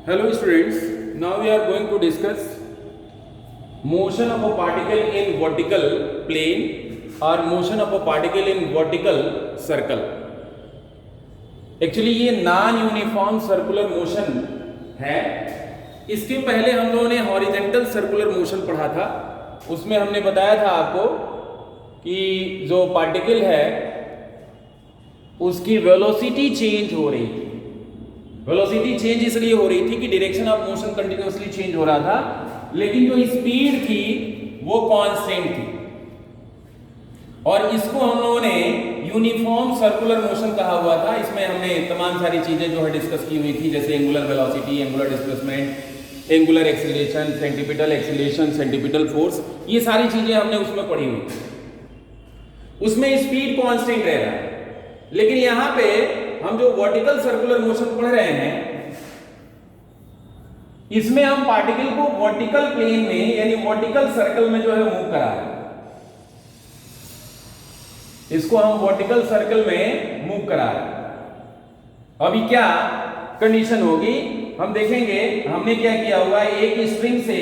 Hello students, now we are going to discuss motion of a particle in vertical plane or motion of a particle in vertical circle. Actually ये non uniform circular motion है। इसके पहले हम लोगों ने horizontal circular motion पढ़ा था। उसमें हमने बताया था आपको कि जो पार्टिकल है उसकी वेलोसिटी चेंज हो रही थी। वेलोसिटी चेंज इसलिए हो रही थी कि direction of motion continuously change हो रहा था, लेकिन जो स्पीड थी वो कांस्टेंट थी। और इसको हम लोगों ने यूनिफॉर्म सर्कुलर मोशन कहा हुआ था। इसमें हमने तमाम सारी चीजें जो है डिस्कस की हुई थी, जैसे angular velocity, angular displacement, angular acceleration, centripetal acceleration, centripetal force, ये सारी चीजें हमने उसमें पढ़ी हुई थी। उसमें स्पीड कांस्टेंट रह रहा है, लेकिन यहां पे हम जो वर्टिकल सर्कुलर मोशन पढ़ रहे हैं, इसमें हम पार्टिकल को वर्टिकल प्लेन में यानी वर्टिकल सर्कल में जो है मूव करा रहे हैं। इसको हम वर्टिकल सर्कल में मूव करा रहे हैं। अभी क्या कंडीशन होगी हम देखेंगे। हमने क्या किया हुआ है, एक स्प्रिंग से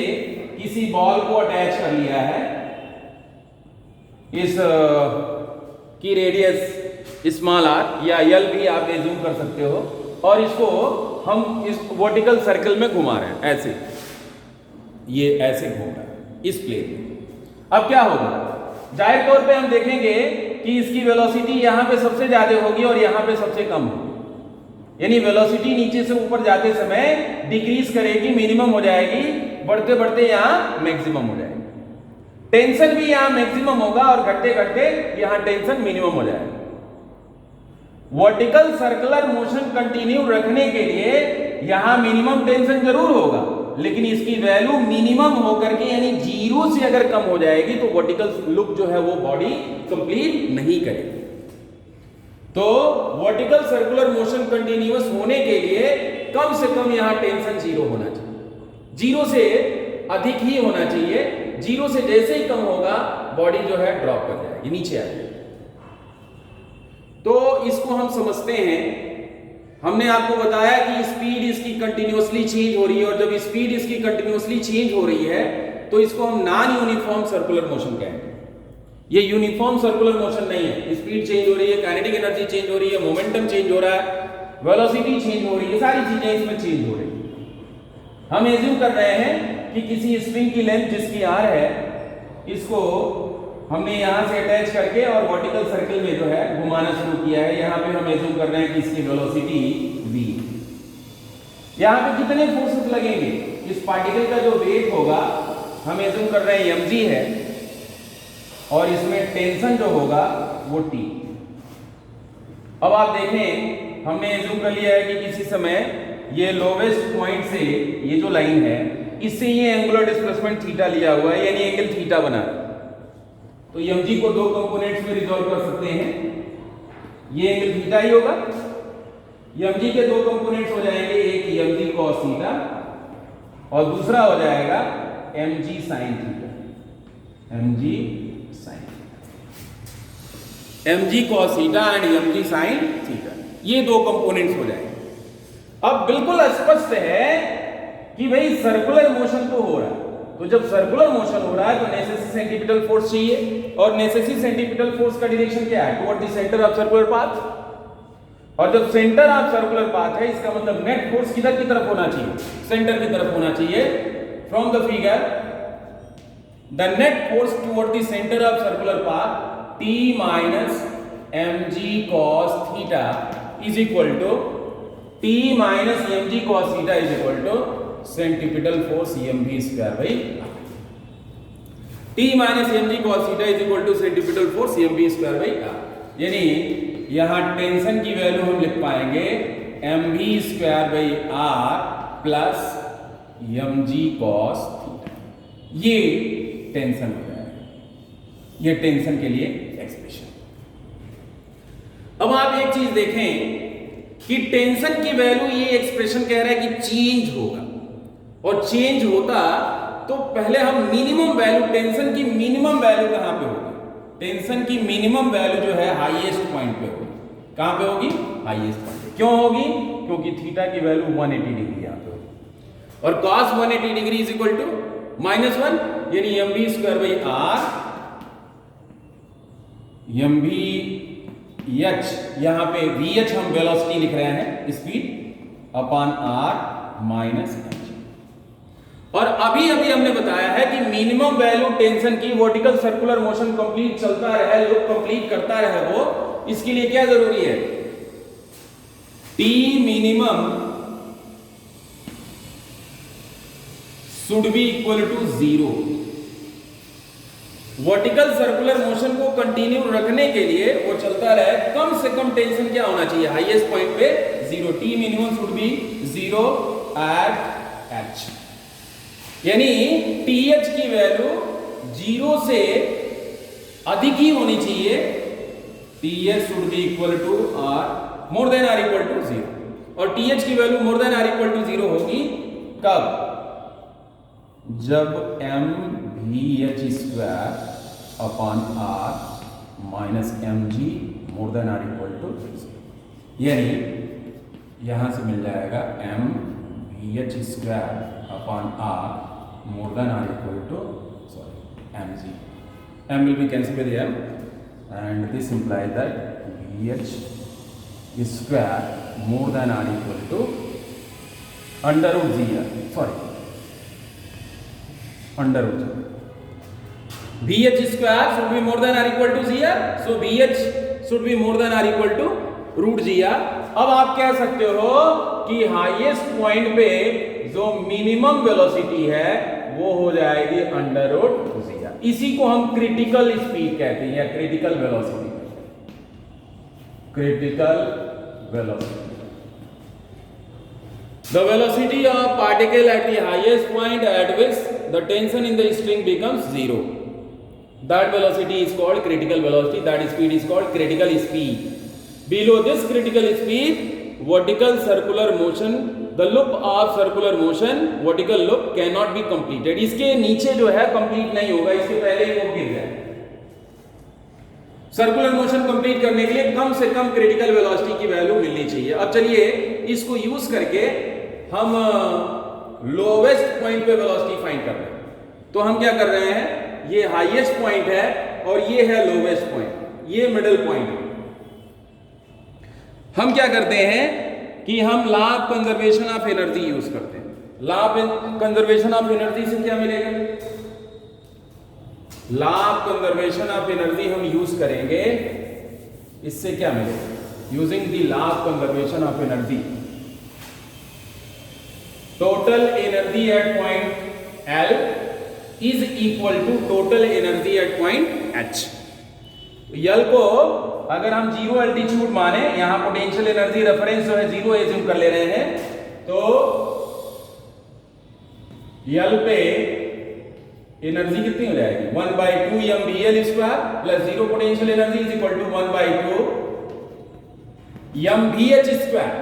किसी बॉल को अटैच कर लिया है। इस की रेडियस स्मॉल आर या एल भी आप एज्यूम कर सकते हो, और इसको हम इस वर्टिकल सर्कल में घुमा रहे हैं। ऐसे ये ऐसे घूम रहा है इस प्लेन में। अब क्या होगा, जाहिर तौर पे हम देखेंगे कि इसकी वेलोसिटी यहां पे सबसे ज्यादा होगी और यहां पे सबसे कम होगी। यानी वेलोसिटी नीचे से ऊपर जाते समय डिक्रीज करेगी, मिनिमम हो जाएगी, बढ़ते बढ़ते यहां मैक्सिमम हो जाएगी। टेंशन भी यहां मैक्सिमम होगा और घटते घटते यहां टेंशन मिनिमम हो जाएगा। वर्टिकल सर्कुलर मोशन कंटिन्यू रखने के लिए यहां मिनिमम टेंशन जरूर होगा, लेकिन इसकी वैल्यू मिनिमम होकर के यानी जीरो से अगर कम हो जाएगी तो वर्टिकल लुक जो है वो बॉडी कंप्लीट नहीं करेगी। तो वर्टिकल सर्कुलर मोशन कंटिन्यूअस होने के लिए कम से कम यहां टेंशन जीरो होना चाहिए, जीरो से अधिक ही होना चाहिए। जीरो से जैसे ही कम होगा बॉडी जो है ड्रॉप कर जाएगी, नीचे आ जाएगी। तो इसको हम समझते हैं। हमने आपको बताया कि स्पीड इसकी कंटिन्यूअसली चेंज हो रही है, और जब स्पीड इसकी कंटिन्यूअसली चेंज हो रही है तो इसको हम नॉन यूनिफॉर्म सर्कुलर मोशन कहेंगे। ये यूनिफॉर्म सर्कुलर मोशन नहीं है। स्पीड चेंज हो रही है, काइनेटिक एनर्जी चेंज हो रही है, मोमेंटम चेंज हो रहा है, वेलोसिटी चेंज हो रही है, सारी चीजें इसमें चेंज हो रही है। हम एज्यूम कर रहे हैं कि किसी स्प्रिंग की लेंथ जिसकी आर है, इसको हमने यहां से अटैच करके और वर्टिकल सर्कल में जो है घुमाना शुरू किया है। यहां पे हम एज्यूम कर रहे हैं कि इसकी वेलोसिटी v। यहां पे कितने फोर्सेस लगेंगे, इस पार्टिकल का जो वेट होगा हम एज्यूम कर रहे हैं mg है, और इसमें टेंशन जो होगा वो t। अब आप देखें, हमने एज्यूम कर लिया है कि किसी समय ये लोवेस्ट पॉइंट से ये जो लाइन है, इससे ये एंगुलर डिस्प्लेसमेंट थीटा लिया हुआ है, यानी एंगल थीटा बना है। तो mg को दो कंपोनेंट्स में रिजॉल्व कर सकते हैं। ये एंगल थीटा ही होगा। mg के दो कंपोनेंट्स हो जाएंगे, एक mg cos थीटा और दूसरा हो जाएगा mg sin theta. mg sin mg cos theta and mg sin theta, ये दो कंपोनेंट्स हो जाएंगे। अब बिल्कुल स्पष्ट है कि भाई सर्कुलर मोशन तो हो रहा है, तो जब सर्कुलर मोशन हो रहा है तो नेसेसरी सेंटीपिटल फोर्स चाहिए, और नेसेसरी सेंटीपिटल फोर्स का डायरेक्शन क्या है, toward the centre of circular path. और जब सेंटर ऑफ सर्कुलर पाथ है, इसका मतलब नेट फोर्स किधर की तरफ होना चाहिए, सेंटर की तरफ होना चाहिए। From the figure the net force toward the centre of circular path t minus mg cos theta is equal to t minus mg cos theta is equal to centripetal force mv square by t minus mg cos theta is equal to centripetal force mv square by r। यानी यहां tension की value हम लिख पाएंगे mv square by r plus mg cos theta. ये tension हो जाएगा, ये टेंशन के लिए एक्सप्रेशन। अब आप एक चीज देखें कि टेंशन की वैल्यू, ये एक्सप्रेशन कह रहा है कि चेंज होगा, और चेंज होता तो पहले हम मिनिमम वैल्यू, टेंशन की मिनिमम वैल्यू कहां पे होगी, टेंशन की मिनिमम वैल्यू जो है हाईएस्ट पॉइंट पे होगी। कहां पे होगी, हाईएस्ट पॉइंट। क्यों होगी, क्योंकि थीटा की वैल्यू 180 डिग्री यहां पे होगी। और cos 180 degree is equal to -1, यानी mv square by R, mv h, यहां पे vh हम वेलोसिटी लिख रहे हैं, speed, upon R minus H. और अभी हमने बताया है कि मिनिमम वैल्यू टेंशन की वर्टिकल सर्कुलर मोशन कंप्लीट चलता रहे, लूप कंप्लीट करता रहे, वो इसके लिए क्या जरूरी है, T minimum should be equal to 0। Vertical circular motion को कंटिन्यू रखने के लिए, वो चलता रहे, कम से कम टेंशन क्या होना चाहिए, हाईएस्ट पॉइंट पे 0। T minimum should be 0 at H, यानी TH की वैल्यू 0 से अधिक ही होनी चाहिए। TH should be equal to R more than R equal to 0, और TH की value more than R equal to 0 होगी कब, जब mvh square upon R minus mg more than R equal to 0, यानी यहां से मिल जाएगा mvh square upon R more than or equal to mg. M will be cancelled with m, and this implies that vh square more than or equal to under root gr, under root gr. vh square should be more than or equal to gr, so vh should be more than or equal to root gr. अब आप कह सकते हो कि highest point पे जो minimum velocity है वो हो जाएगी अंडर रूट जीरो। इसी को हम क्रिटिकल स्पीड कहते हैं या क्रिटिकल वेलोसिटी कहते हैं। Critical velocity, the velocity of particle at the highest point eight which the tension in the string becomes zero, that velocity is called critical velocity, that speed is called critical speed. Below this critical speed, vertical circular motion, the loop of circular motion, vertical loop cannot be completed. इसके नीचे जो है complete नहीं होगा, इसके पहले ही वो गिर जाए। सर्कुलर मोशन कंप्लीट करने के लिए कम से कम क्रिटिकल वेलोसिटी की वैल्यू मिलनी चाहिए। अब चलिए इसको यूज करके हम लोवेस्ट पॉइंट पे वेलोसिटी फाइंड कर रहे हैं। तो हम क्या कर रहे हैं, ये हाईएस्ट पॉइंट है और ये है लोवेस्ट पॉइंट, ये मिडिल पॉइंट है। हम क्या करते हैं कि हम law of conservation of energy use करते हैं। Law of conservation of energy से क्या मिलेगा, law of conservation of energy हम यूज करेंगे, इससे क्या मिलेगा, using the law of conservation of energy, total energy at point L is equal to total energy at point H। L को अगर हम जीरो एल्टीट्यूड माने, यहां पोटेंशियल एनर्जी रेफरेंस जो है जीरो एज्यूम कर ले रहे हैं, तो L पे एनर्जी कितनी हो जाएगी, 1/2 mvl square plus zero potential energy is equal to 1/2 mvh square,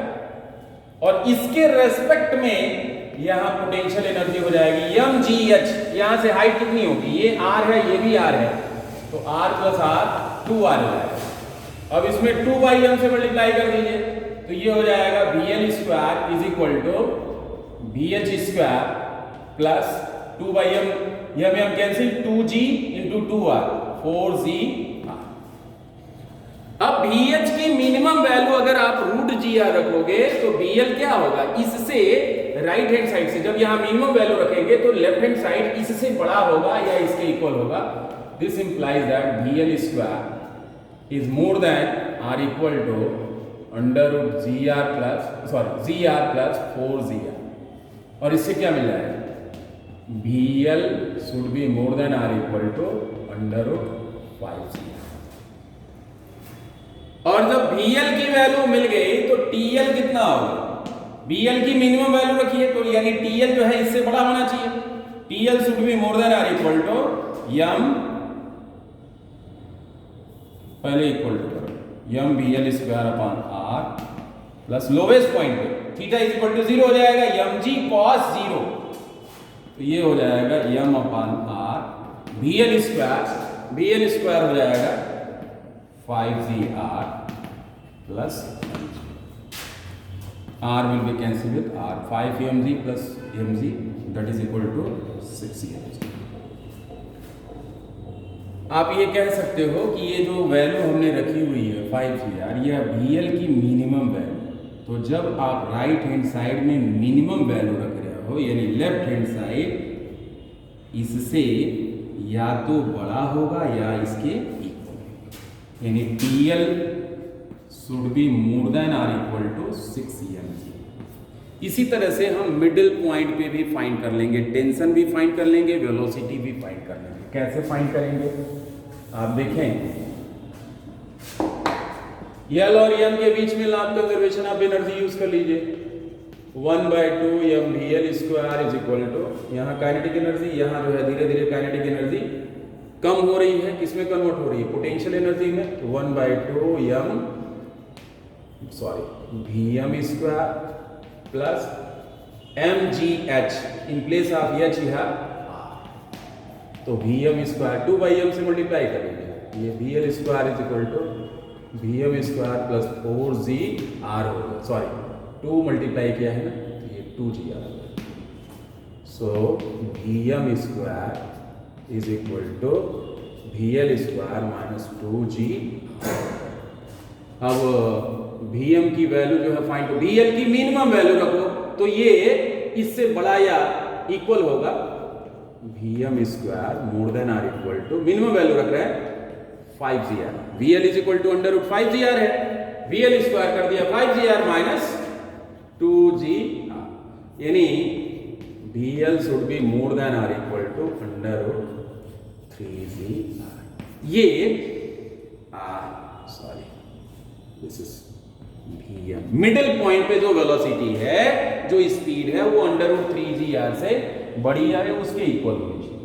और इसके रेस्पेक्ट में यहां पोटेंशियल एनर्जी हो जाएगी mgh। यहां से हाइट कितनी होगी, ये r है ये भी r है, तो r प्लस r 2r हो जाएगा। अब इसमें 2/m से मल्टीप्लाई कर दीजिए, तो ये हो जाएगा vl square is equal to vh square plus 2/m, यह में हम cancel 2g into 2r 4gr। अब vh की मिनिमम वैल्यू अगर आप रूट gr रखोगे तो vl क्या होगा, इससे राइट हैंड साइड से जब यहां मिनिमम वैल्यू रखेंगे तो लेफ्ट हैंड साइड इससे बड़ा होगा या इसके इक्वल होगा। This implies that vl square is more than or equal to under root gr plus 4gr, और इससे क्या मिल रहा है, vl should be more than or equal to under root 5gr। और जब vl की वैल्यू मिल गई तो tl कितना होगा, vl की मिनिमम वैल्यू रखिए तो यानी tl जो है इससे बड़ा होना चाहिए, tl should be more than or equal to m, पहले equal to M vl square upon r plus lowest point पे थीटा इज इक्वल टू 0 हो जाएगा mg cos 0, तो ये हो जाएगा m अपॉन r, vl स्क्वायर हो जाएगा 5gr plus R will be cancelled with R. 5 mg plus mg that is equal to 6 mg. आप ये कह सकते हो कि ये जो वैल्यू हमने रखी हुई है 5 ये VL की मिनिमम वैल्यू, तो जब आप राइट हैंड साइड में मिनिमम वैल्यू रख रहे हो यानी लेफ्ट हैंड साइड इससे या तो बड़ा होगा या इसके इक्वल, यानी TL should be more than R equal to 6 mg. इसी तरह से हम मिडिल पॉइंट पे भी फाइंड कर लेंगे, टेंशन भी फाइंड कर लेंगे, वेलोसिटी भी फाइंड कर लेंगे. कैसे फाइंड करेंगे आप देखें, L और M के बीच में law of conservation of energy use कर लीजिए. 1/2 mVL square is equal to, यहाँ काइनेटिक एनर्जी, यहाँ जो है धीरे धीरे काइनेटिक एनर्जी कम हो रही है, किसमें कन्वर्ट हो रही है, पोटेंशियल एनर्जी में. 1/2 VM square plus mgh in place of h है तो VM स्क्वायर 2/m से मल्टीप्लाई करेंगे, ये VL square is equal to VM square plus 4gr होगा. सॉरी 2 मल्टीप्लाई किया है ना, तो ये 2gr होगा. So VM square is equal to VL square minus 2g. अब VM की वैल्यू जो है फाइंड, VL की मिनिमम वैल्यू रखो तो ये इससे बड़ा या इक्वल होगा VM square more than R equal to, minimum value रख रहे हैं 5gr. VL is equal to under root 5gr है, VL स्क्वायर कर दिया 5gr माइनस 2gr, यानी VL should be more than R equal to under root 3gr. ये sorry this is VM. Middle point पे जो वेलोसिटी है, जो speed है, वो अंडर रूट 3gr से बड़ी या उसके इक्वल होनी चाहिए.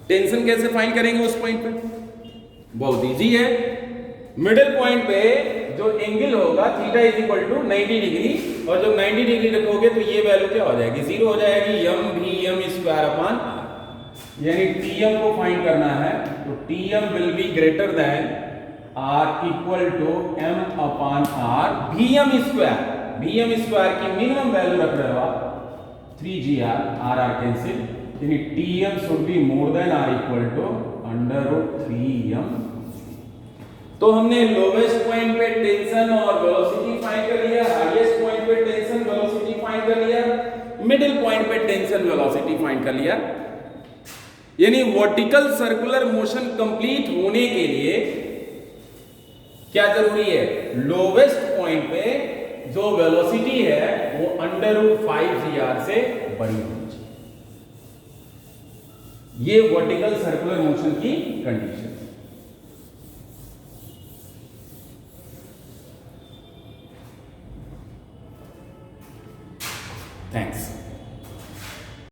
टेंशन कैसे फाइंड करेंगे उस पॉइंट पे, बहुत इजी है. मिडिल पॉइंट पे जो एंगल होगा theta is equal to 90 degree, और जब 90 डिग्री रखोगे तो ये वैल्यू क्या हो जाएगी, 0 हो जाएगी. mVM स्क्वायर अपॉन r, यानी TM को फाइंड करना है तो TM will be greater than R equal to m अपॉन r. VM स्क्वायर की मिनिमम वैल्यू रख रहे हो आप 3gr, r कैंसिल, यानी TM should be more than r equal to under root 3m. तो हमने लोवेस्ट पॉइंट पे टेंशन और वेलोसिटी फाइंड कर लिया, हाईएस्ट पॉइंट पे टेंशन वेलोसिटी फाइंड कर लिया, मिडिल पॉइंट पे टेंशन वेलोसिटी फाइंड कर लिया. यानी वर्टिकल सर्कुलर मोशन कंप्लीट होने के लिए क्या जरूरी है, लोवेस्ट पॉइंट पे जो वेलोसिटी है वो अंडर रूट 5gr से बड़ी होनी चाहिए. ये वर्टिकल सर्कुलर मोशन की कंडीशन. थैंक्स.